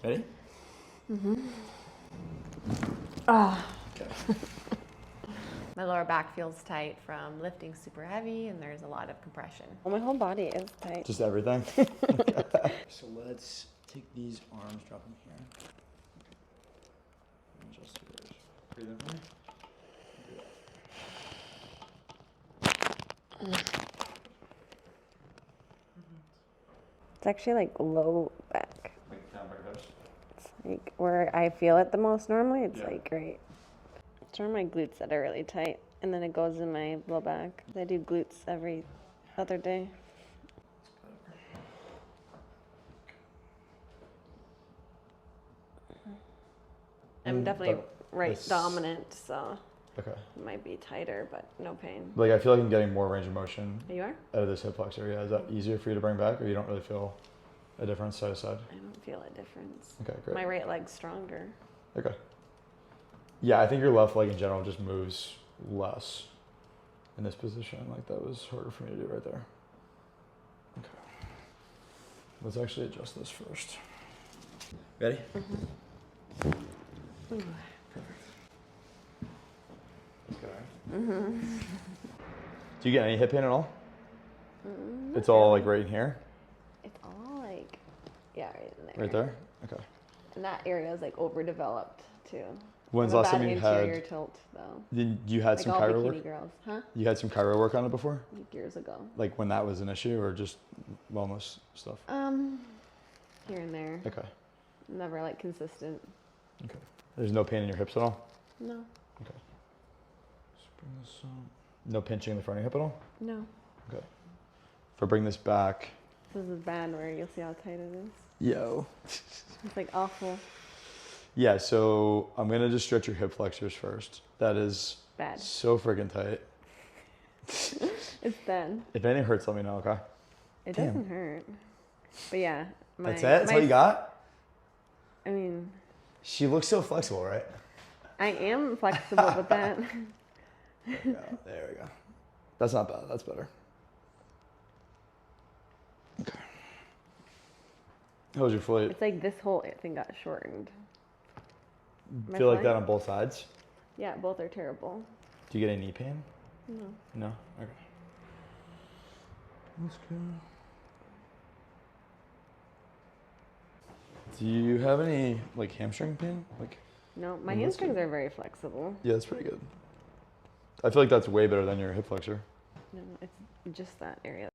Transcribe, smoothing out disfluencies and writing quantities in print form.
Ready? Mm-hmm. Ah. Okay. My lower back feels tight from lifting super heavy, and there's a lot of compression. Well, my whole body is tight. Just everything? So let's take these arms, drop them here. And just breathe in for me. It's actually like low back. Like down by your hips? It's like where I feel it the most normally. It's Yeah. like great. It's where my glutes that are really tight. And then it goes in my low back. I do glutes every other day. I'm definitely right dominant, so Okay. it might be tighter, but no pain. Like I feel like I'm getting more range of motion You are? out of this hip flexor. Yeah, is that easier for you to bring back, or you don't really feel a difference side to side? I don't feel a difference. Okay, great. My right leg's stronger. Okay. Yeah, I think your left leg in general just moves less in this position. Like that was harder for me to do right there. Okay. Let's actually adjust this first. Ready? Mm-hmm. Ooh. Perfect. Okay. Mm-hmm. Do you get any hip pain at all? Mm-hmm. It's all like right in here? It's all like, yeah, right in there. Right there? Okay. And that area is like overdeveloped too. When's the last time you interior had? tilt though. You had Like some all chiro bikini work? girls, huh? You had some chiro work on it before? Like years ago. Like when that was an issue, or just wellness stuff? Here and there. Okay. Never like consistent. Okay. There's no pain in your hips at all? No. Okay. Just bring this up. No pinching in the front of your hip at all? No. Okay. If I bring this back. This is bad where you'll see how tight it is. Yo. It's like awful. Yeah, so I'm gonna just stretch your hip flexors first. That is Bad. so freaking tight. It's bad. If anything hurts, let me know, okay? It Damn. doesn't hurt. But yeah. That's it? That's all you got? I mean. She looks so flexible, right? I am flexible with that. Yeah, there we go. That's not bad. That's better. Okay. How was your flight? It's like this whole thing got shortened. Feel like that on both sides? Yeah, both are terrible. Do you get any knee pain? No. No? Okay. That's good. Do you have any like hamstring pain? Like No, my hamstrings are very flexible. yeah, that's pretty good. I feel like that's way better than your hip flexor. No, it's just that area.